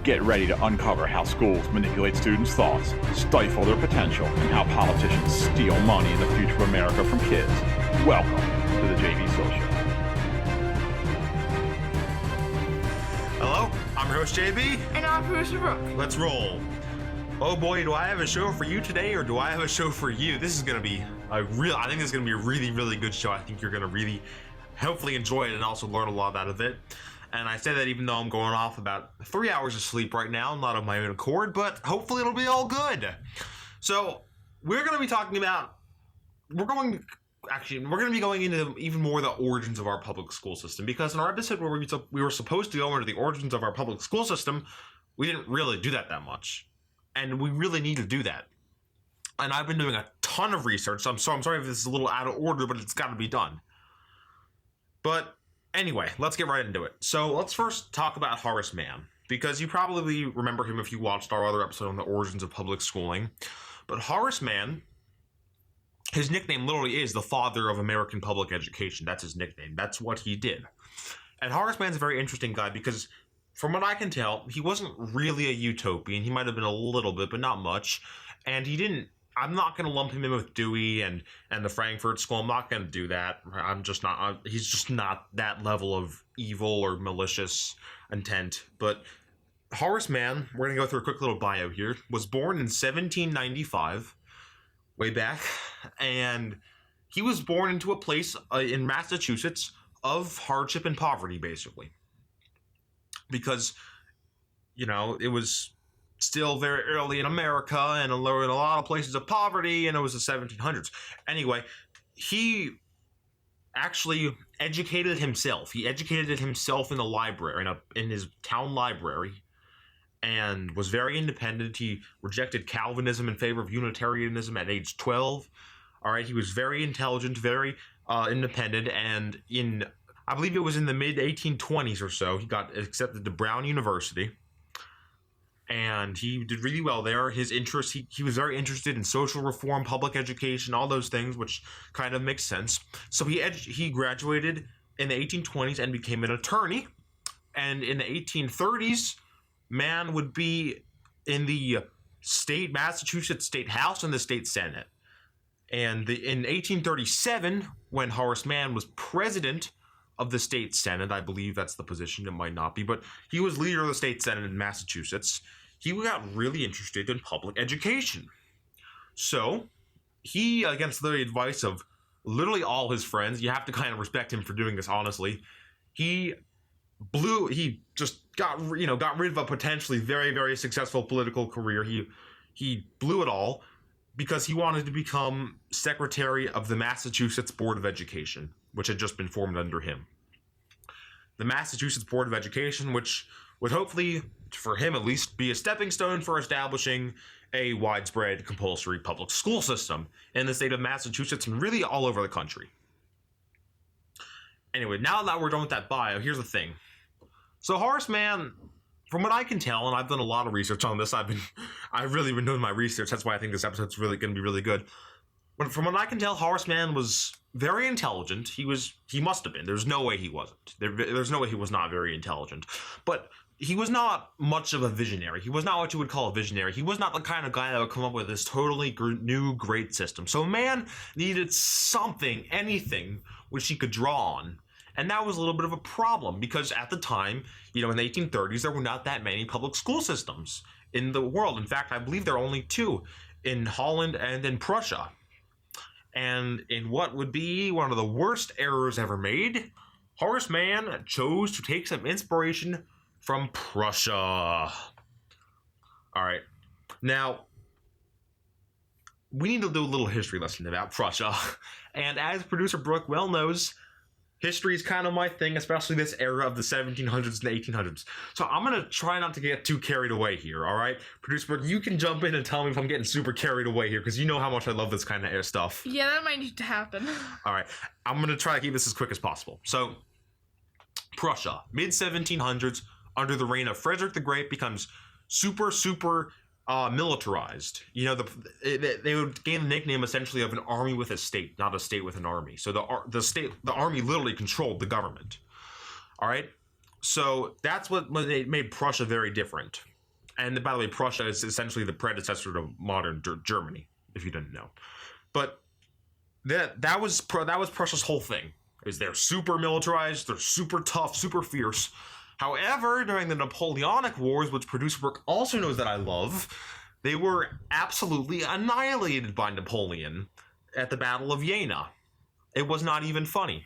Get ready to uncover how schools manipulate students' thoughts, stifle their potential, and how politicians steal money in the future of America from kids. Welcome to the JV Sills Show. Hello, I'm your host JB. And I'm Producer Brooke. Let's roll. Oh boy, do I have a show for you today, or do I have a show for you? This is going to be I think this is going to be a really, really good show. I think you're going to really, hopefully enjoy it and also learn a lot out of it. And I say that even though I'm going off about 3 hours of sleep right now, not of my own accord, but hopefully it'll be all good. So we're going to be talking about, we're going to be going into even more the origins of our public school system, because in our episode where we were supposed to go into the origins of our public school system, we didn't really do that much. And we really need to do that. And I've been doing a ton of research, so I'm sorry if this is a little out of order, but it's got to be done. But anyway, let's get right into it. So let's first talk about Horace Mann, because you probably remember him if you watched our other episode on the origins of public schooling. But Horace Mann, his nickname literally is the father of American public education. That's his nickname. That's what he did. And Horace Mann's a very interesting guy because, from what I can tell, he wasn't really a utopian. He might have been a little bit, but not much. And he didn't, I'm not going to lump him in with Dewey and the Frankfurt School. I'm not going to do that. He's just not that level of evil or malicious intent. But Horace Mann, we're going to go through a quick little bio here, was born in 1795, way back. And he was born into a place in Massachusetts of hardship and poverty, basically. Because, you know, it was still very early in America and a lot of places of poverty, and it was the 1700s. Anyway, he actually educated himself. He educated himself in the library, in his town library, and was very independent. He rejected Calvinism in favor of Unitarianism at age 12. All right, he was very intelligent, very independent, and I believe it was in the mid-1820s or so, he got accepted to Brown University, and he did really well there. His interest, he was very interested in social reform, public education, all those things, which kind of makes sense. So he graduated in the 1820s and became an attorney, and in the 1830s, Mann would be in the Massachusetts State House and the State Senate. And in 1837, when Horace Mann was president of the state senate, I believe that's the position, it might not be, but he was leader of the state senate in Massachusetts, he got really interested in public education. So he, against the advice of literally all his friends, you have to kind of respect him for doing this, honestly, he just got rid of a potentially very, very successful political career. He blew it all because he wanted to become secretary of the Massachusetts Board of Education, which had just been formed under him. The Massachusetts Board of Education, which would hopefully, for him at least, be a stepping stone for establishing a widespread compulsory public school system in the state of Massachusetts and really all over the country. Anyway, now that we're done with that bio, here's the thing. So Horace Mann, from what I can tell, and I've done a lot of research on this, I've really been doing my research, that's why I think this episode's really going to be really good. But from what I can tell, Horace Mann was very intelligent. He must have been. There's no way he wasn't. There's no way he was not very intelligent. But he was not much of a visionary. He was not what you would call a visionary. He was not the kind of guy that would come up with this totally new, great system. So Mann needed something, anything, which he could draw on. And that was a little bit of a problem because at the time, in the 1830s, there were not that many public school systems in the world. In fact, I believe there are only two, in Holland and in Prussia. And in what would be one of the worst errors ever made, Horace Mann chose to take some inspiration from Prussia. All right. Now, we need to do a little history lesson about Prussia. And as producer Brooke well knows, history is kind of my thing, especially this era of the 1700s and 1800s. So I'm going to try not to get too carried away here, all right? Producer Brooke, you can jump in and tell me if I'm getting super carried away here, because you know how much I love this kind of stuff. Yeah, that might need to happen. All right. I'm going to try to keep this as quick as possible. So, Prussia, mid-1700s, under the reign of Frederick the Great, becomes super militarized. They would gain the nickname essentially of an army with a state, not a state with an army. So the army literally controlled the government. All right, so that's what made Prussia very different. And by the way, Prussia is essentially the predecessor to modern Germany, if you didn't know. But that was Prussia's whole thing. Is they're super militarized, they're super tough, super fierce. However, during the Napoleonic Wars, which producer Brooke also knows that I love, they were absolutely annihilated by Napoleon at the Battle of Jena. It was not even funny.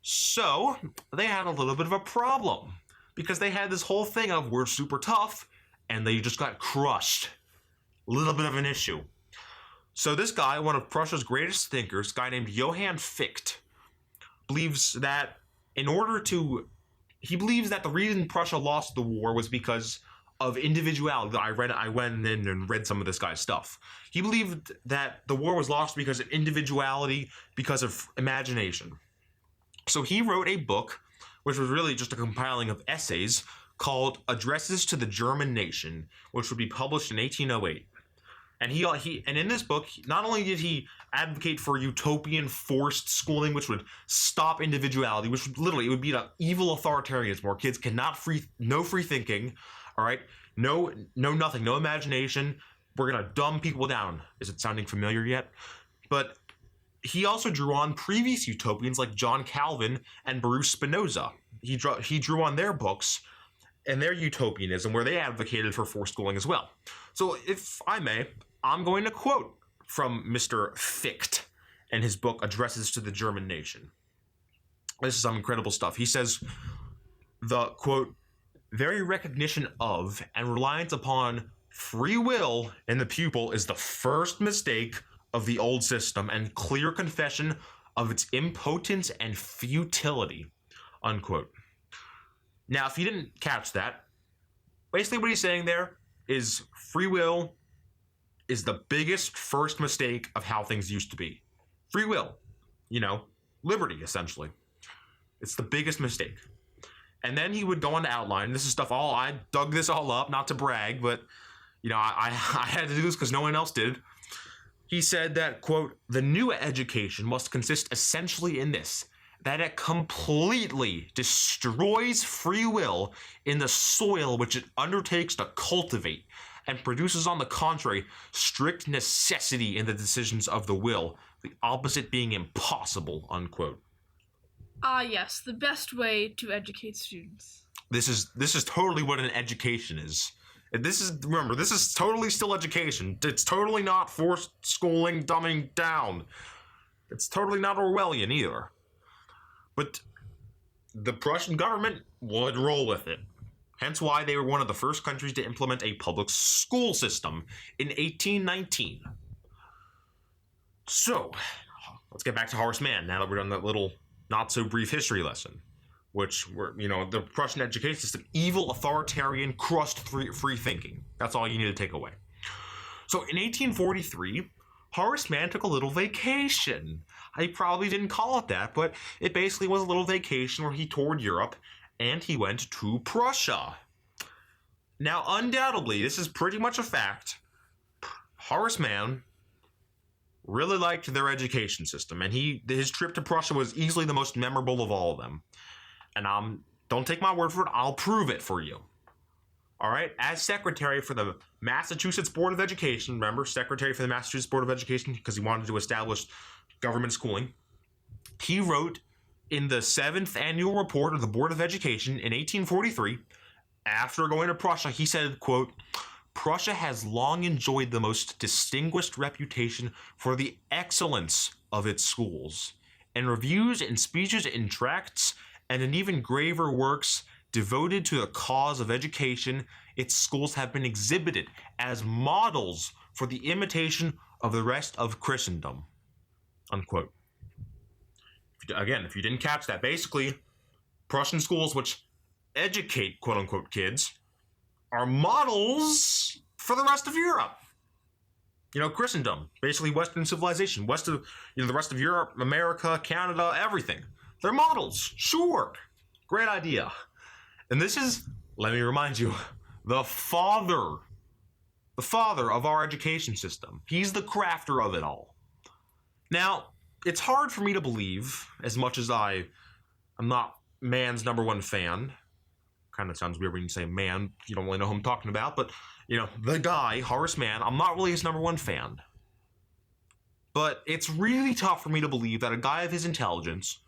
So, they had a little bit of a problem. Because they had this whole thing of, we're super tough, and they just got crushed. A little bit of an issue. So this guy, one of Prussia's greatest thinkers, a guy named Johann Fichte, believes that the reason Prussia lost the war was because of individuality. I went in and read some of this guy's stuff. He believed that the war was lost because of individuality, because of imagination. So he wrote a book, which was really just a compiling of essays, called Addresses to the German Nation, which would be published in 1808. And and in this book, not only did he advocate for utopian forced schooling, which would stop individuality, which would literally, it would be an evil authoritarianism where kids cannot no free thinking, all right, no nothing, no imagination. We're gonna dumb people down. Is it sounding familiar yet? But he also drew on previous utopians like John Calvin and Baruch Spinoza. He drew on their books and their utopianism, where they advocated for forced schooling as well. So, if I may, I'm going to quote from Mr. Fichte and his book, Addresses to the German Nation. This is some incredible stuff. He says, the, quote, very recognition of and reliance upon free will in the pupil is the first mistake of the old system and clear confession of its impotence and futility, unquote. Now, if you didn't catch that, basically what he's saying there is free will is the biggest first mistake of how things used to be. Free will, liberty, essentially. It's the biggest mistake. And then he would go on to outline, this is stuff I dug this all up, not to brag, but, I had to do this because no one else did. He said that, quote, the new education must consist essentially in this, that it completely destroys free will in the soil which it undertakes to cultivate, and produces, on the contrary, strict necessity in the decisions of the will, the opposite being impossible, unquote. Ah, yes, the best way to educate students. This is totally what an education is. This is totally still education. It's totally not forced schooling, dumbing down. It's totally not Orwellian either. But the Prussian government would roll with it. Hence why they were one of the first countries to implement a public school system in 1819. So, let's get back to Horace Mann now that we're on that little not-so-brief history lesson, which were, the Prussian education system, evil, authoritarian, crust free thinking. That's all you need to take away. So, in 1843, Horace Mann took a little vacation. I probably didn't call it that, but it basically was a little vacation where he toured Europe, and he went to Prussia. Now, undoubtedly, this is pretty much a fact, Horace Mann really liked their education system, and his trip to Prussia was easily the most memorable of all of them. And don't take my word for it, I'll prove it for you. All right, as secretary for the Massachusetts Board of Education, remember, secretary for the Massachusetts Board of Education, because he wanted to establish government schooling, he wrote in the 7th annual report of the Board of Education in 1843, after going to Prussia, he said, quote, Prussia has long enjoyed the most distinguished reputation for the excellence of its schools. In reviews, in speeches, in tracts, and in even graver works devoted to the cause of education, its schools have been exhibited as models for the imitation of the rest of Christendom, unquote. Again, if you didn't catch that, basically, Prussian schools which educate, quote-unquote, kids are models for the rest of Europe. Christendom, basically Western civilization, the rest of Europe, America, Canada, everything. They're models, sure. Great idea. And this is, let me remind you, the father of our education system. He's the crafter of it all. Now, it's hard for me to believe, as much as I'm not Mann's #1 fan, kind of sounds weird when you say man. You don't really know who I'm talking about, but, the guy, Horace Mann, I'm not really his number one fan. But it's really tough for me to believe that a guy of his intelligence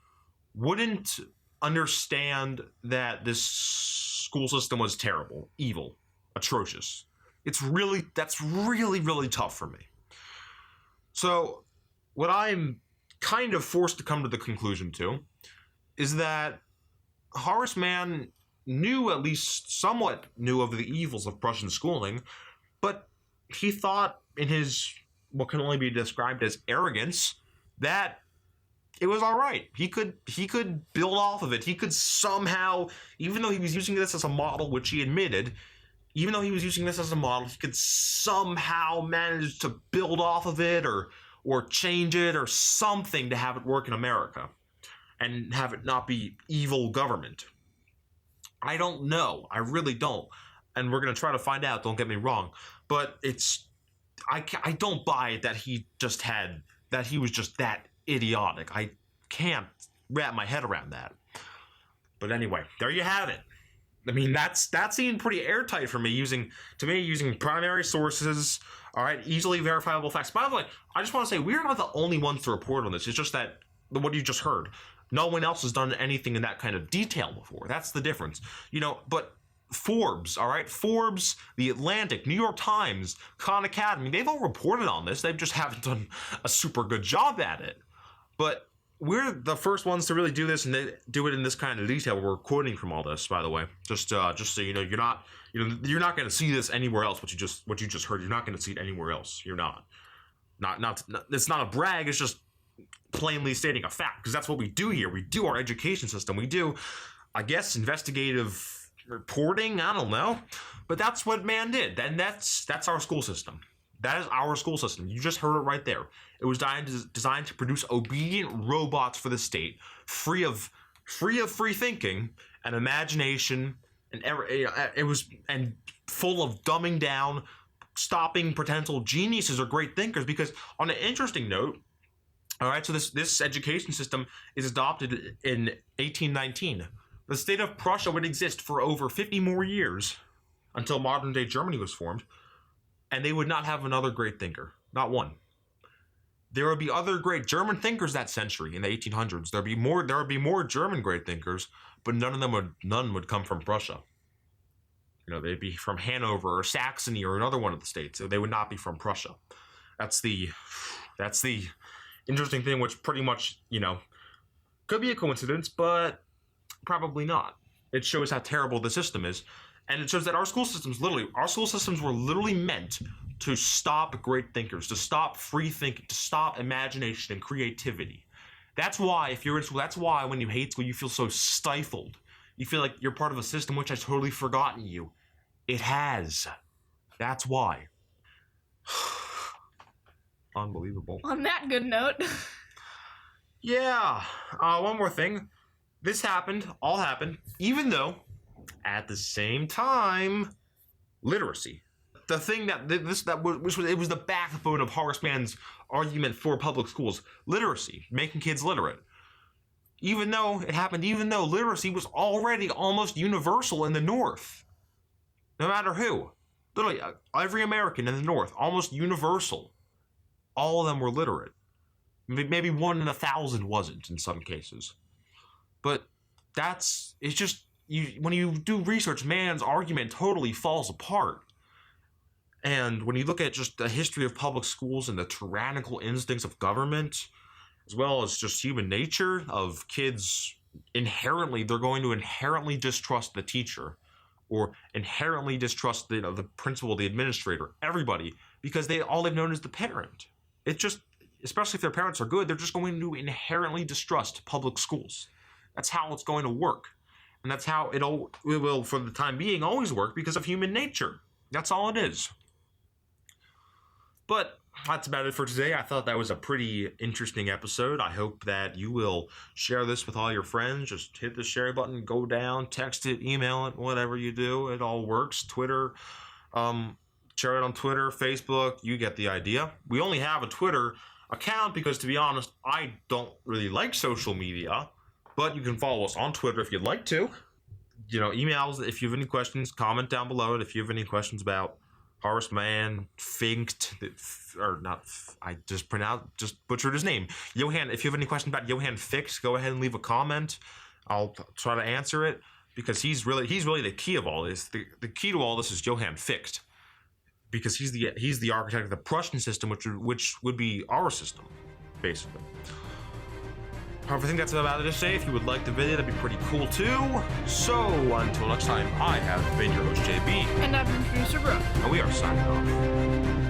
wouldn't understand that this school system was terrible, evil, atrocious. That's really, really tough for me. So, what I'm kind of forced to come to the conclusion to is that Horace Mann at least somewhat knew of the evils of Prussian schooling, but he thought in his what can only be described as arrogance that it was all right. He could build off of it. He could somehow, even though he was using this as a model, which he admitted, even though he was using this as a model, he could somehow manage to build off of it or change it or something to have it work in America and have it not be evil government. I don't know. I really don't. And we're going to try to find out, don't get me wrong. But I don't buy it that he was just that idiotic. I can't wrap my head around that. But anyway, there you have it. I mean, that seemed pretty airtight for me, using primary sources, all right, easily verifiable facts. By the way, I just want to say, we're not the only ones to report on this. It's just that, what you just heard, no one else has done anything in that kind of detail before. That's the difference. But Forbes, all right? Forbes, The Atlantic, New York Times, Khan Academy, they've all reported on this. They just haven't done a super good job at it. But we're the first ones to really do this, and they do it in this kind of detail. We're quoting from all this, by the way. Just so you know, you're not going to see this anywhere else. What you just heard, you're not going to see it anywhere else. You're not. It's not a brag. It's just plainly stating a fact, because that's what we do here. We do our education system. We do, I guess, investigative reporting. I don't know, but that's what Mann did, and that's our school system. That is our school system. You just heard it right there. It was designed to produce obedient robots for the state, free of free thinking and imagination, and and full of dumbing down, stopping potential geniuses or great thinkers. Because on an interesting note, all right, so this education system is adopted in 1819. The state of Prussia would exist for over 50 more years until modern-day Germany was formed, and they would not have another great thinker, not one. There would be other great German thinkers that century in the 1800s. There would be more German great thinkers, but none would come from Prussia. They'd be from Hanover or Saxony or another one of the states. They would not be from Prussia. That's the interesting thing, which pretty much, could be a coincidence, but probably not. It shows how terrible the system is. And it shows that our school systems were literally meant to stop great thinkers, to stop free thinking, to stop imagination and creativity. That's why, if you're in school, that's why when you hate school, you feel so stifled. You feel like you're part of a system which has totally forgotten you. It has. That's why. Unbelievable. On that good note. Yeah. One more thing. This all happened, even though, at the same time, literacy. The thing it was the backbone of Horace Mann's argument for public schools. Literacy, making kids literate. Even though literacy was already almost universal in the North. No matter who. Literally, every American in the North, almost universal. All of them were literate. Maybe 1 in 1,000 wasn't in some cases. But when you do research, Mann's argument totally falls apart. And when you look at just the history of public schools and the tyrannical instincts of government, as well as just human nature of kids, they're going to inherently distrust the teacher, or inherently distrust the principal, the administrator, everybody, because all they've known is the parent. It's just, especially if their parents are good, they're just going to inherently distrust public schools. That's how it's going to work. And that's how it will, for the time being, always work, because of human nature. That's all it is. But that's about it for today. I thought that was a pretty interesting episode. I hope that you will share this with all your friends. Just hit the share button, go down, text it, email it, whatever you do. It all works. Twitter, share it on Twitter, Facebook. You get the idea. We only have a Twitter account because, to be honest, I don't really like social media. But you can follow us on Twitter if you'd like to. emails. If you have any questions, comment down below. And if you have any questions about Horace Mann, Finkt, or not, I just butchered his name. Johann, if you have any questions about Johann Ficht, go ahead and leave a comment. I'll try to answer it, because he's really the key of all this. The key to all this is Johann Ficht, because he's the architect of the Prussian system, which would be our system, basically. However, I think that's about it to say. If you would like the video, that'd be pretty cool too. So, until next time, I have been your host, JB. And I've been producer Brooke. And we are signing off.